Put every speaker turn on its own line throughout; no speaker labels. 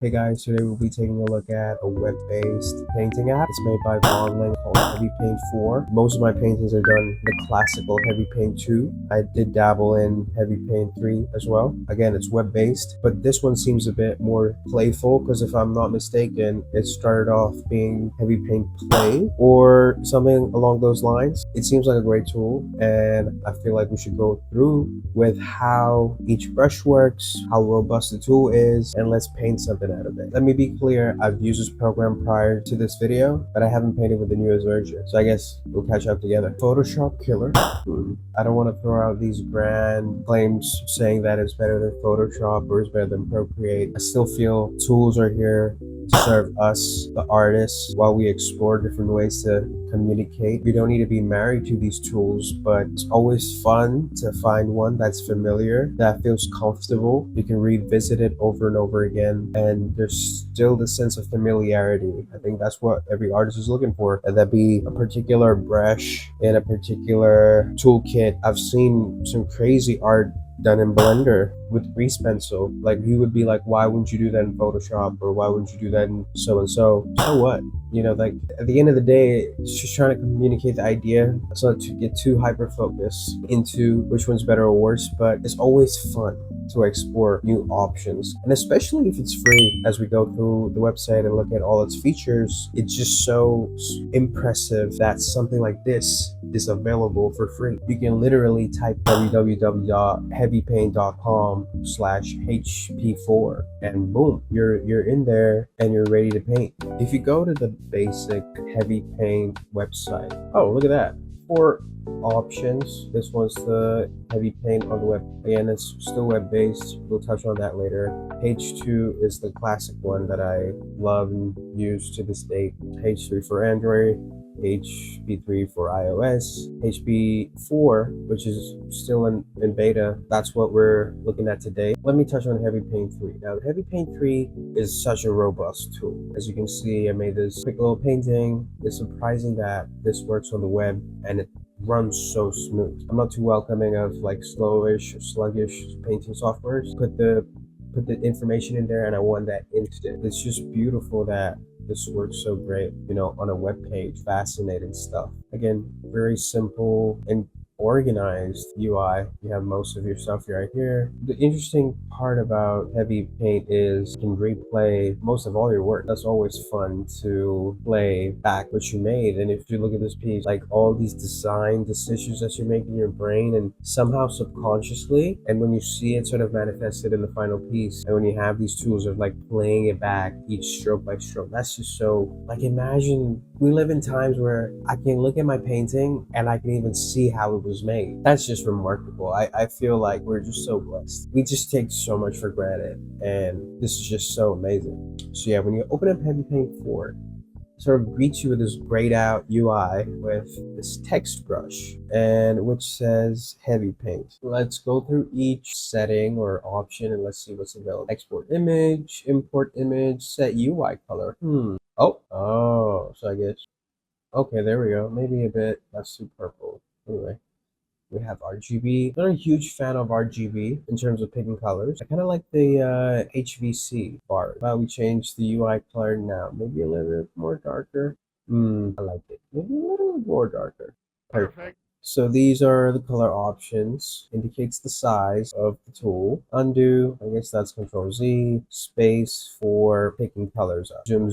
Hey guys, today we'll be taking a look at a web-based painting app. It's made by Vaughn Ling called HeavyPaint 4. Most of my paintings are done the classical HeavyPaint 2. I did dabble in HeavyPaint 3 as well. Again, it's web-based, but this one seems a bit more playful because if I'm not mistaken, it started off being HeavyPaint Play or something along those lines. It seems like a great tool, and I feel like we should go through with how each brush works, how robust the tool is, and let's paint something out of it. Let me be clear, I've used this program prior to this video, but I haven't painted with the newest version, so I guess we'll catch up together. Photoshop killer. I don't want to throw out these grand claims saying that it's better than Photoshop or it's better than Procreate. I still feel tools are here to serve us, the artists, while we explore different ways to communicate. We don't need to be married to these tools, but it's always fun to find one that's familiar, that feels comfortable. You can revisit it over and over again, and there's still the sense of familiarity. I think that's what every artist is looking for, and that be a particular brush in a particular toolkit. I've seen some crazy art done in Blender with grease pencil. Like, you would be like, why wouldn't you do that in Photoshop, or why wouldn't you do that in so and so? So what? You know, like, at the end of the day, it's just trying to communicate the idea. It's not to get too hyper focused into which one's better or worse, but it's always fun to explore new options, and especially if it's free. As we go through the website and look at all its features, it's just so impressive that something like this is available for free. You can literally type www.heavypaint.com/hp4 and boom, you're in there and you're ready to paint. If you go to the basic Heavy Paint website, oh, look at that, 4 options. This one's the Heavy Paint on the web. Again, it's still web-based. We'll touch on that later. Page 2 is the classic one that I love and use to this day. Page 3 for Android, HP3 for iOS, HP4, which is still in beta. That's what we're looking at today. Let me touch on HeavyPaint 3. Now, HeavyPaint 3 is such a robust tool. As you can see, I made this quick little painting. It's surprising that this works on the web and it runs so smooth. I'm not too welcoming of like slowish or sluggish painting softwares. Put the information in there and I want that instant. It's just beautiful that this works so great, you know, on a web page. Fascinating stuff. Again, very simple and organized UI. You have most of your stuff right here. The interesting part about Heavy Paint is you can replay most of all your work. That's always fun to play back what you made. And if you look at this piece, like all these design decisions that you make in your brain and somehow subconsciously, and when you see it sort of manifested in the final piece, and when you have these tools of like playing it back each stroke by stroke, that's just so, like, imagine we live in times where I can look at my painting and I can even see how it was made. That's just remarkable. I feel like we're just so blessed. We just take so much for granted, and this is just so amazing. So yeah, when you open up HeavyPaint 4, it sort of greets you with this grayed out UI with this text brush, and which says Heavy Paint. Let's go through each setting or option and let's see what's available. Export image, import image, set UI color. Oh, so I guess, okay, there we go. Maybe a bit less too purple. Anyway, we have RGB. Not a huge fan of RGB in terms of picking colors. I kind of like the HVC bar. Well, we changed the UI color now. Maybe a little bit more darker. I like it. Maybe a little bit more darker. Perfect. So these are the color options. Indicates the size of the tool. Undo, I guess that's Control Z. Space for picking colors up. Zoom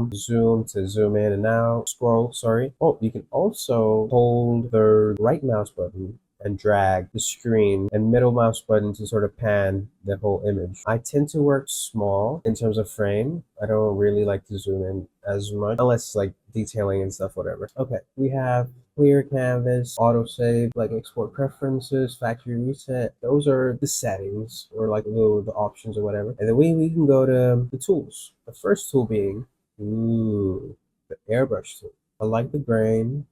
to zoom in and out. Scroll, sorry. Oh, you can also hold the right mouse button and drag the screen and middle mouse button to sort of pan the whole image. I tend to work small in terms of frame. I don't really like to zoom in as much unless like detailing and stuff, whatever. Okay, we have clear canvas, autosave, like export preferences, factory reset. Those are the settings or like the options or whatever. And then we can go to the tools. The first tool being, the airbrush tool. I like the grain.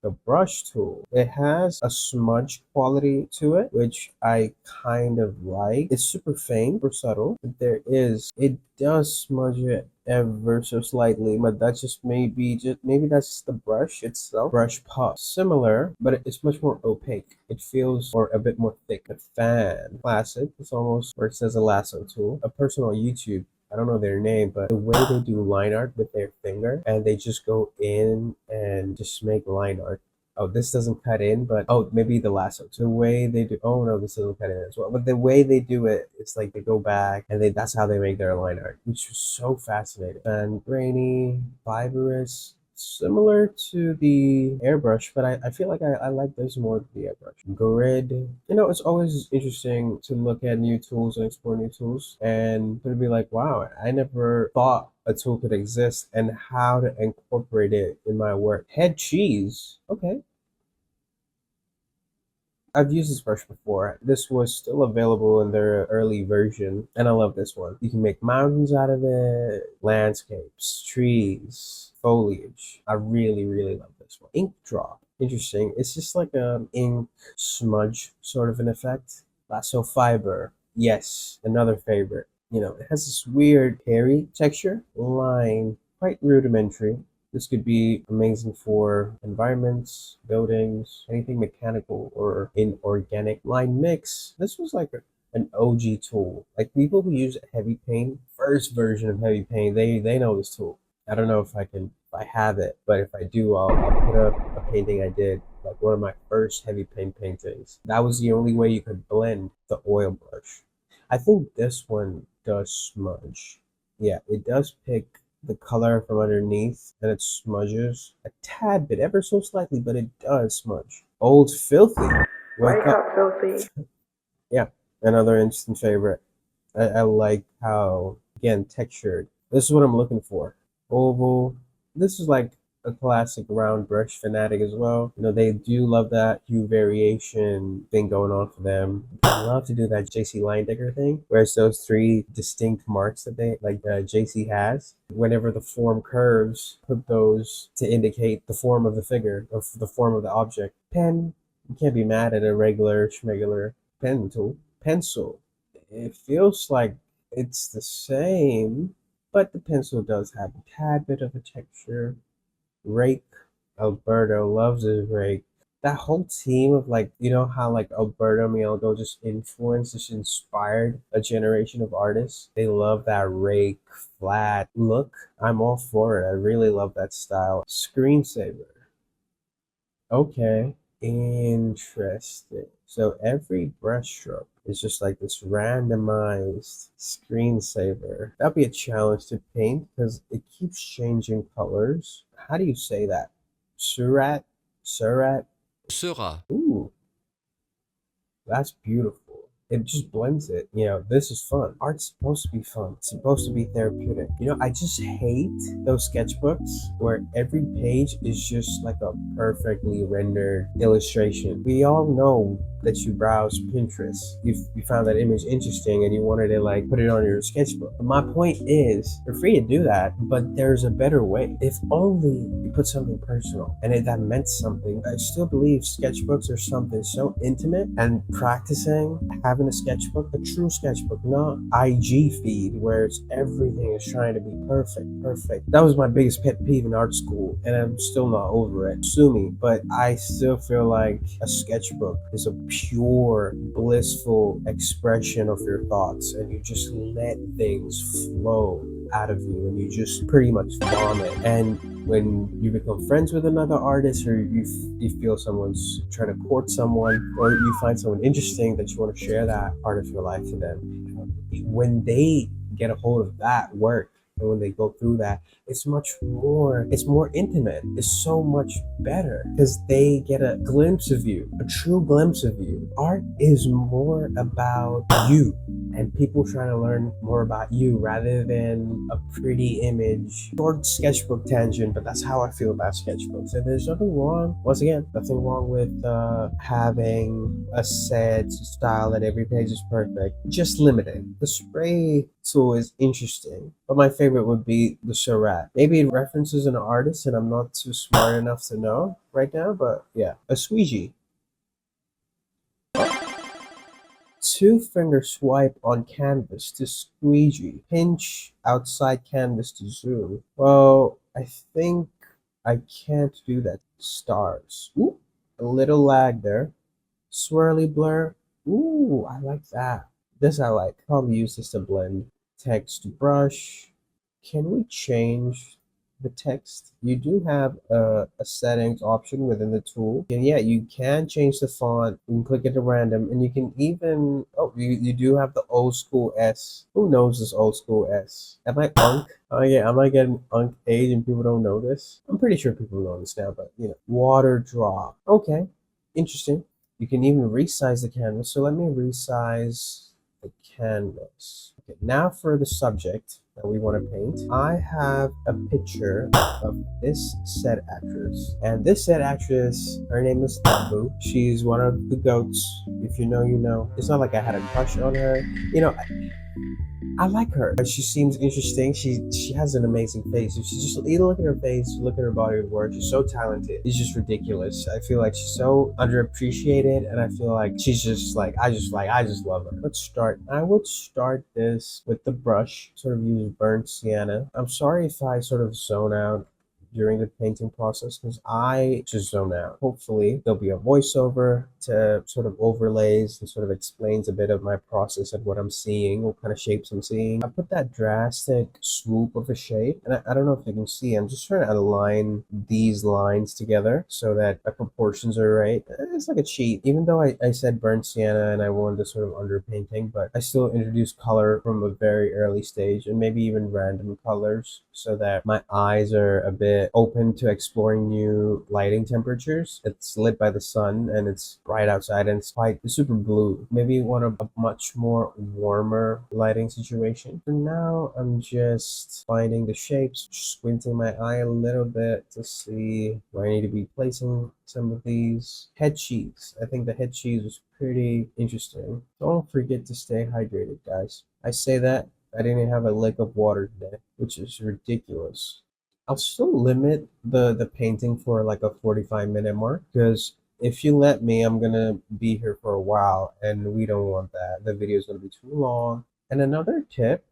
The brush tool, it has a smudge quality to it, which I kind of like. It's super faint or subtle, but it does smudge it ever so slightly, but that's just maybe that's the brush itself. Brush puff, similar, but it's much more opaque. It feels or a bit more thick. A fan, classic. It's almost where it says a lasso tool. A personal YouTube I don't know their name, but the way they do line art with their finger and they just go in and just make line art. Oh, this doesn't cut in, but oh, maybe the lasso. So the way they do, oh no, this doesn't cut in as well. But the way they do it, it's like they go back and that's how they make their line art, which was so fascinating. And grainy, fibrous, similar to the airbrush, but I feel like I like this more than the airbrush. Grid, it's always interesting to look at new tools and explore new tools and to be like, wow, I never thought a tool could exist and how to incorporate it in my work. Head cheese, okay. I've used this brush before. This was still available in their early version, and I love this one. You can make mountains out of it, landscapes, trees, foliage. I really, really love this one. Ink drop. Interesting. It's just like an ink smudge sort of an effect. Lasso fiber. Yes, another favorite. It has this weird hairy texture. Line, quite rudimentary. This could be amazing for environments, buildings, anything mechanical or inorganic. Line mix. This was like an OG tool. Like people who use HeavyPaint, first version of HeavyPaint, they know this tool. I don't know if I have it, but if I do, I'll put up a painting I did, like one of my first HeavyPaint paintings. That was the only way you could blend the oil brush. I think this one does smudge. Yeah, it does pick the color from underneath and it smudges a tad bit, ever so slightly, but it does smudge. Old Filthy. Wake up filthy. Yeah, another instant favorite. I like how, again, textured. This is what I'm looking for. Oval. This is like a classic round brush fanatic as well. They do love that hue variation thing going on for them. I love to do that JC line digger thing, where it's those three distinct marks that they like JC has. Whenever the form curves, put those to indicate the form of the figure or the form of the object. Pen. You can't be mad at a regular schmegular pen tool. Pencil. It feels like it's the same, but the pencil does have a tad bit of a texture. Rake. Alberto loves his rake. That whole team of like, how like Alberto Mielgo just influenced, just inspired a generation of artists. They love that rake flat look. I'm all for it. I really love that style. Screensaver. Okay, interesting. So every brushstroke is just like this randomized screensaver. That'd be a challenge to paint because it keeps changing colors. How do you say that? Surat? Surat?
Sera.
Ooh, that's beautiful. It just blends it. This is fun. Art's supposed to be fun. It's supposed to be therapeutic. I just hate those sketchbooks where every page is just like a perfectly rendered illustration. We all know that you browse Pinterest. You found that image interesting and you wanted to like put it on your sketchbook. But my point is, you're free to do that, but there's a better way. If only you put something personal and that meant something. I still believe sketchbooks are something so intimate, and practicing having a sketchbook, a true sketchbook, not IG feed where everything is trying to be perfect. That was my biggest pet peeve in art school, and I'm still not over it. Sue me, but I still feel like a sketchbook is a pure, blissful expression of your thoughts, and you just let things flow out of you, and you just pretty much vomit. And when you become friends with another artist, or you feel someone's trying to court someone, or you find someone interesting that you want to share that part of your life to them, when they get a hold of that work and when they go through that, it's more intimate. It's so much better because they get a glimpse of you, a true glimpse of you. Art is more about you and people trying to learn more about you rather than a pretty image. Short sketchbook tangent, but that's how I feel about sketchbooks. And there's nothing wrong, once again, nothing wrong with having a set style that every page is perfect. Just limited. The spray tool is interesting, but my favorite would be the Surat. Maybe it references an artist and I'm not too smart enough to know right now, but yeah. A squeegee. Two-finger swipe on canvas to squeegee. Pinch outside canvas to zoom. Well, I think I can't do that. Stars. Ooh, a little lag there. Swirly blur. Ooh, I like that. This I like. Probably use this to blend. Text brush. Can we change the text? You do have a settings option within the tool. And yeah, you can change the font. You can click it at random, and you can even, oh, you do have the old school S. Who knows this old school S? Am I Unk? Oh yeah, am I getting Unk age and people don't know this? I'm pretty sure people know this now, but you know. Water drop. Okay, interesting. You can even resize the canvas. So let me resize the canvas. Okay, now for the subject that we want to paint. I have a picture of this set actress. And this set actress, her name is Tabu. She's one of the goats. If you know, you know. It's not like I had a crush on her. You know, I like her. She seems interesting. She has an amazing face. If she just you look at her face, you look at her body of work. She's so talented. It's just ridiculous. I feel like she's so underappreciated, and I feel like she's just like I just love her. Let's start. I would start this with the brush. Sort of use burnt sienna. I'm sorry if I sort of zone out during the painting process because I just zone out. Hopefully there'll be a voiceover to sort of overlays and sort of explains a bit of my process and what I'm seeing, what kind of shapes I'm seeing. I put that drastic swoop of a shape, and I don't know if you can see, I'm just trying to align these lines together so that the proportions are right. It's like a cheat. Even though I said burnt sienna and I wanted to sort of underpainting, but I still introduced color from a very early stage and maybe even random colors so that my eyes are a bit open to exploring new lighting temperatures. It's lit by the sun and it's bright outside and it's quite super blue. Maybe you want a much more warmer lighting situation. For now, I'm just finding the shapes, squinting my eye a little bit to see where I need to be placing some of these. Head cheese. I think the head cheese was pretty interesting. Don't forget to stay hydrated, guys. I say that I didn't have a lick of water today, which is ridiculous. I'll still limit the painting for like a 45-minute mark because if you let me, I'm gonna be here for a while and we don't want that. The video is gonna be too long. And another tip,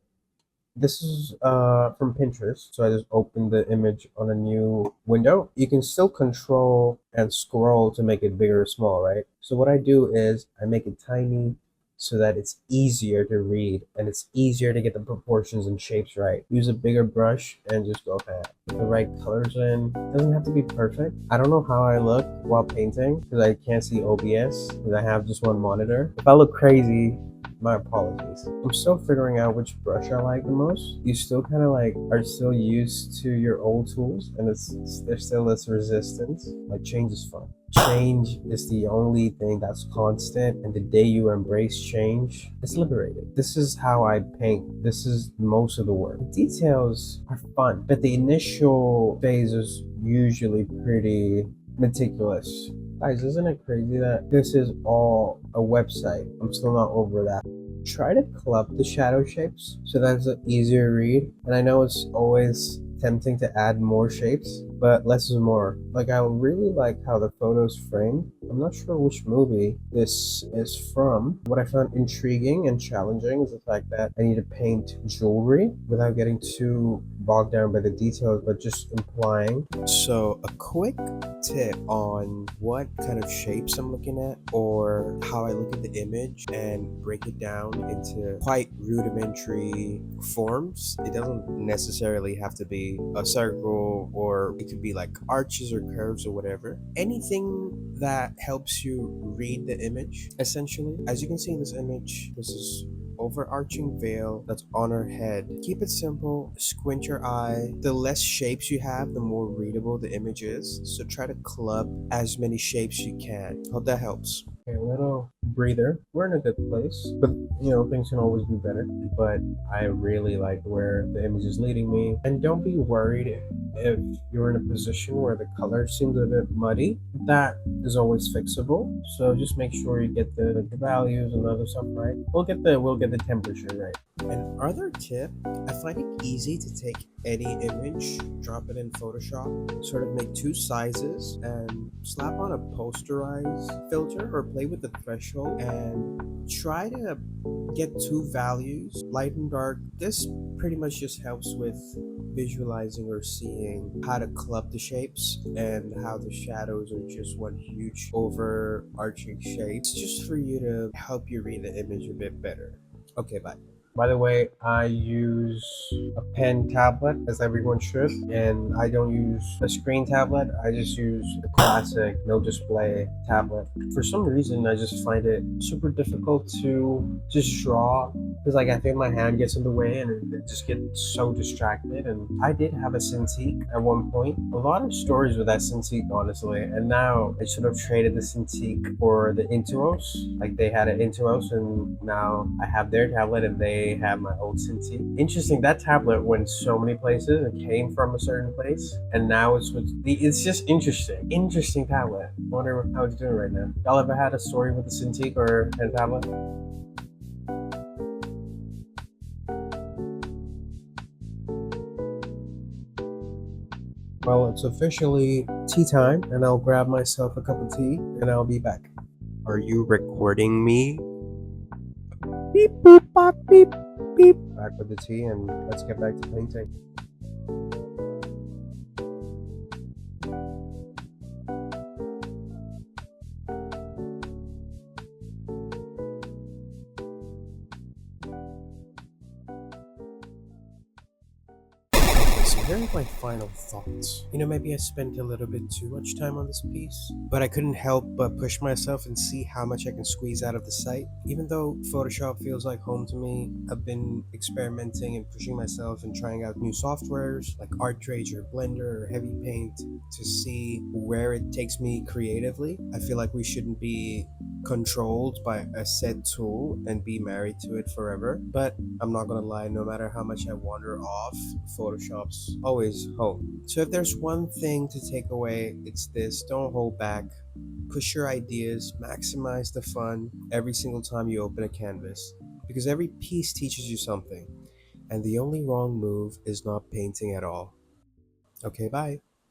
this is from Pinterest. So I just opened the image on a new window. You can still control and scroll to make it bigger or small, right? So what I do is I make it tiny so that it's easier to read and it's easier to get the proportions and shapes right. Use a bigger brush and just go ahead. Put the right colors in. It doesn't have to be perfect. I don't know how I look while painting because I can't see OBS because I have just one monitor. If I look crazy, my apologies. I'm still figuring out which brush I like the most. You still kind of like are still used to your old tools and there's still this resistance. Like change is fun. Change is the only thing that's constant, and the day you embrace change, it's liberating. This is how I paint. This is most of the work. The details are fun, but the initial phase is usually pretty meticulous. Guys, isn't it crazy that this is all a website? I'm still not over that. Try to club the shadow shapes so that's an easier read. And I know it's always tempting to add more shapes, but less is more. Like I really like how the photos framed. I'm not sure which movie this is from. What I found intriguing and challenging is the fact that I need to paint jewelry without getting too bogged down by the details, but just implying. So a quick tip on what kind of shapes I'm looking at or how I look at the image and break it down into quite rudimentary forms. It doesn't necessarily have to be a circle or it could be like arches or curves or whatever. Anything that helps you read the image, essentially. As you can see in this image, this is overarching veil that's on her head. Keep it simple, squint your eye. The less shapes you have, the more readable the image is. So try to club as many shapes you can. Hope that helps. Okay, a little breather. We're in a good place, but you know, things can always be better. But I really like where the image is leading me. And don't be worried if you're in a position where the color seems a bit muddy. That is always fixable. So just make sure you get the values and other stuff right. We'll get the temperature right. Another tip, I find it easy to take any image, drop it in Photoshop, sort of make two sizes and slap on a posterize filter or play with the threshold and try to get two values, light and dark. This pretty much just helps with visualizing or seeing how to club the shapes and how the shadows are just one huge overarching shape. It's just for you to help you read the image a bit better. Okay, bye. By the way, I use a pen tablet as everyone should, and I don't use a screen tablet. I just use the classic no display tablet. For some reason, I just find it super difficult to just draw because like I think my hand gets in the way and it just gets so distracted. And I did have a Cintiq at one point. A lot of stories with that Cintiq, honestly. And now I should have traded the Cintiq for the Intuos. Like they had an Intuos, and now I have their tablet and they have my old Cintiq. Interesting. That tablet went so many places. It came from a certain place, and now it's with the. It's just interesting. Interesting tablet. Wonder how it's doing right now. Y'all ever had a story with the Cintiq or pen tablet? Well, it's officially tea time, and I'll grab myself a cup of tea, and I'll be back. Are you recording me? Beep boop bop beep beep. Back with the tea, and let's get back to painting. So here are my final thoughts. Maybe I spent a little bit too much time on this piece, but I couldn't help but push myself and see how much I can squeeze out of the site. Even though Photoshop feels like home to me, I've been experimenting and pushing myself and trying out new softwares like ArtRage or Blender or HeavyPaint to see where it takes me creatively. I feel like we shouldn't be controlled by a set tool and be married to it forever. But I'm not gonna lie, no matter how much I wander off, Photoshop's always home. So if there's one thing to take away, it's this: don't hold back. Push your ideas, maximize the fun every single time you open a canvas. Because every piece teaches you something, and the only wrong move is not painting at all. Okay, bye.